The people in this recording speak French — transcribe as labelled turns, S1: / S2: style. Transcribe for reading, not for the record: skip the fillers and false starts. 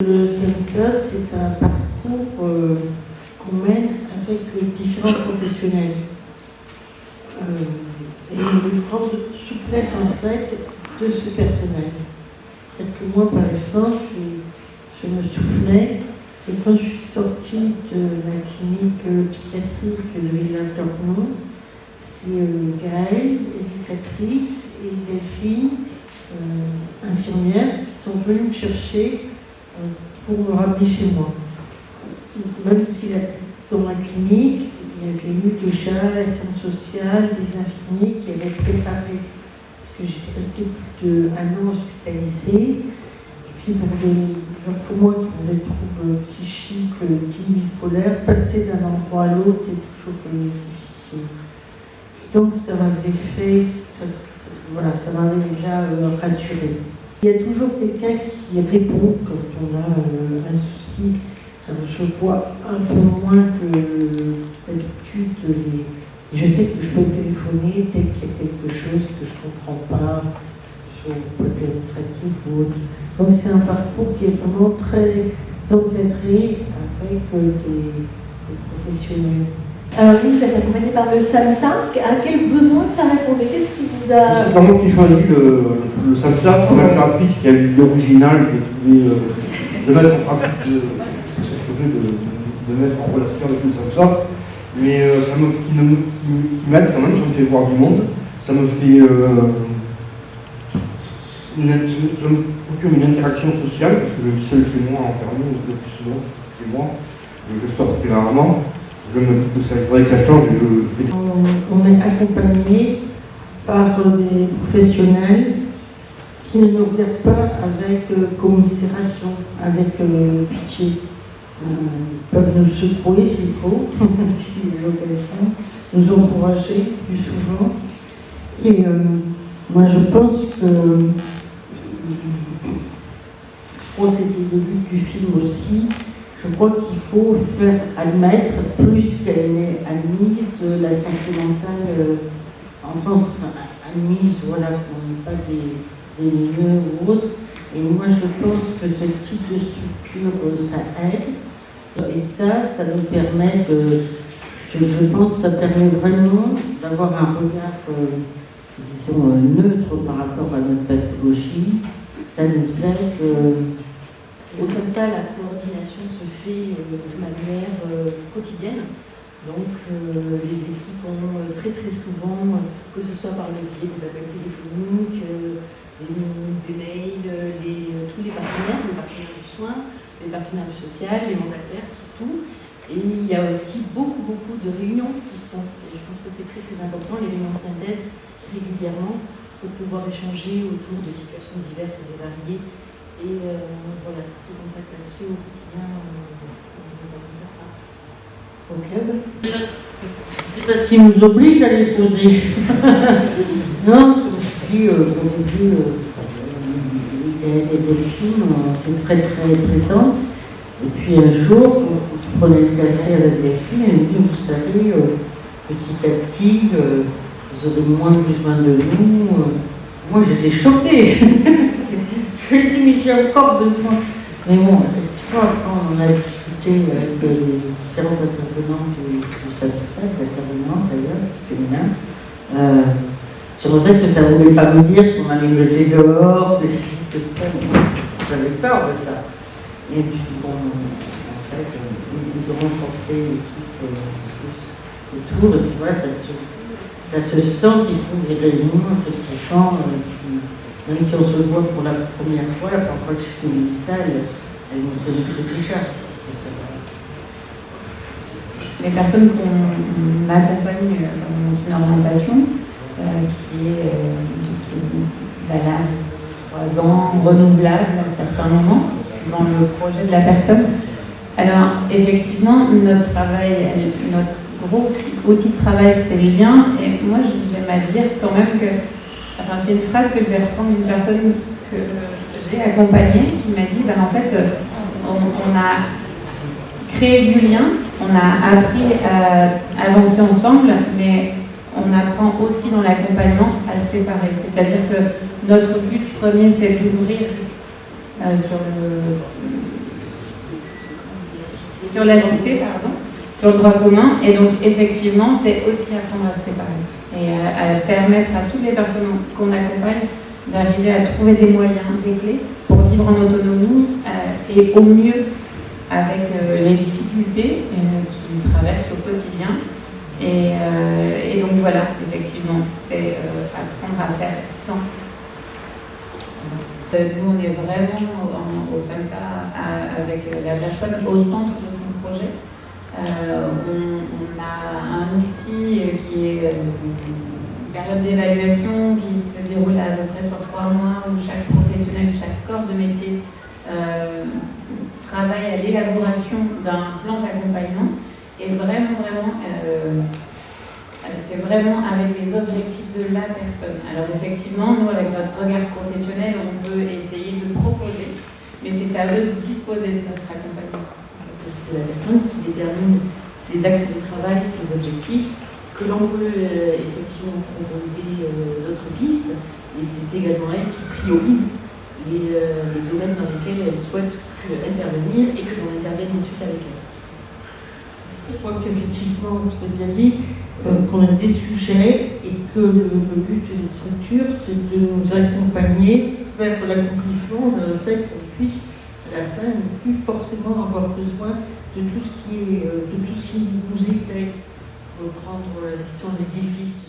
S1: Le SEMCA, c'est un parcours qu'on mène avec différents professionnels. Et une grande souplesse en fait de ce personnel. Quelques mois par exemple, je me souvenais que quand je suis sortie de la clinique psychiatrique de Village d'Ornon, c'est Gaëlle, éducatrice, et Delphine, infirmière, qui sont venues me chercher pour me ramener chez moi. Même si dans la clinique, il y avait eu déjà l'assistante sociale, des infirmiers qui avaient préparé, parce que j'étais restée plus d'1 an hospitalisée. Et puis pour moi qui ont des troubles psychiques, dits bipolaires, passer d'un endroit à l'autre est toujours difficile. Et donc ça m'avait fait, ça m'avait déjà rassurée. Il y a toujours quelqu'un qui répond quand on a un souci. Alors je vois un peu moins que d'habitude. Je sais que je peux téléphoner dès qu'il y a quelque chose que je ne comprends pas, sur le côté administratif ou autre. Donc c'est un parcours qui est vraiment très encadré avec des professionnels.
S2: Alors vous êtes accompagné par le SAMSA. À quel besoin ça répondait? Qu'est-ce qui vous a...
S3: C'est pas moi qui choisis le SAMSA, c'est ma créatrice qui a eu l'original de mettre en pratique ce projet de mettre en relation avec le SAMSA. Mais qui m'aide quand même, ça me fait voir du monde, ça me fait ça me procure une interaction sociale, parce que je vis seul chez moi, enfermé, le plus souvent chez moi, je sors très rarement. Je me dis que ça faudrait que ça change et je fais.
S1: On est accompagné par des professionnels qui ne nous regardent pas avec commisération, avec pitié. Ils peuvent nous secouer s'il faut, s'il y a l'occasion, nous encourager plus souvent. Et moi je pense que, je crois que c'était le but du film aussi, je crois qu'il faut faire admettre, plus qu'elle n'est admise, la santé mentale en France, admise, voilà, qu'on n'est pas des lieux ou autres. Et moi, je pense que ce type de structure, ça aide. Et ça nous permet je pense que ça permet vraiment d'avoir un regard, disons, neutre par rapport à notre pathologie. Ça nous aide.
S4: Au SAMSA, la coordination se fait de manière quotidienne. Donc les équipes ont très souvent, que ce soit par le biais des appels téléphoniques, des mails, tous les partenaires du soin, les partenaires du social, les mandataires surtout. Et il y a aussi beaucoup de réunions qui se font. Et je pense que c'est très important, les réunions de synthèse régulièrement pour pouvoir échanger autour de situations diverses et variées. Et voilà, c'est comme ça que ça se fait au quotidien comme ça.
S1: Au club. C'est parce qu'ils nous obligent à les poser. Non, comme je dis, au début, des films étaient très présents. Et puis un jour, je prenais le café avec Delphine et elle me dit, vous savez, petit à petit, vous aurez moins besoin de nous. Moi j'étais choquée. Je lui ai dit, mais j'ai encore besoin. Mais bon, tu vois, quand on a discuté avec les différents intervenants du SAMSA, des intervenants d'ailleurs, féminins, sur le fait que ça ne voulait pas me dire qu'on allait me jeter dehors, que ci, que ça. J'avais peur de ça. Et puis bon, en fait, ils ont renforcé l'équipe autour, et puis voilà, ça se sent qu'ils font des réunions, effectivement, même si on se voit pour la première fois que je fais une salle, elles me connaissent déjà.
S5: Les personnes qu'on accompagne dans une orientation, qui est valable 3 ans, renouvelable à certains moments, suivant le projet de la personne. Alors, effectivement, notre travail, notre gros outil de travail, c'est le lien. Et moi, j'aime à dire quand même que, enfin, c'est une phrase que je vais reprendre d'une personne que j'ai accompagnée qui m'a dit, en fait, on a créé du lien, on a appris à avancer ensemble, mais on apprend aussi dans l'accompagnement à se séparer. C'est-à-dire que notre but premier, c'est d'ouvrir sur sur la cité, pardon, sur le droit commun. Et donc, effectivement, c'est aussi apprendre à se séparer et à permettre à toutes les personnes qu'on accompagne d'arriver à trouver des moyens, des clés pour vivre en autonomie et au mieux avec les difficultés qu'ils traversent au quotidien. Et donc voilà, effectivement, c'est apprendre à faire sans. Nous, on est vraiment au SAMSA avec la personne au centre de son projet. On a un outil qui est une période d'évaluation qui se déroule à peu près sur 3 mois où chaque professionnel, chaque corps de métier travaille à l'élaboration d'un plan d'accompagnement et c'est vraiment avec les objectifs de la personne. Alors effectivement, nous, avec notre regard professionnel, on peut essayer de proposer, mais c'est à eux de disposer de notre accompagnement.
S4: C'est la personne qui détermine ses axes de travail, ses objectifs, que l'on peut effectivement proposer d'autres pistes, et c'est également elle qui priorise les domaines dans lesquels elle souhaite intervenir et que l'on intervienne ensuite avec elle.
S1: Je crois qu'effectivement, vous avez bien dit qu'on a des sujets et que le but des structures, c'est de nous accompagner vers l'accomplissement d'un fait qu'on puisse, à la fin, ne plus forcément avoir besoin de tout ce qui nous épaie. Reprendre la question de l'édifice.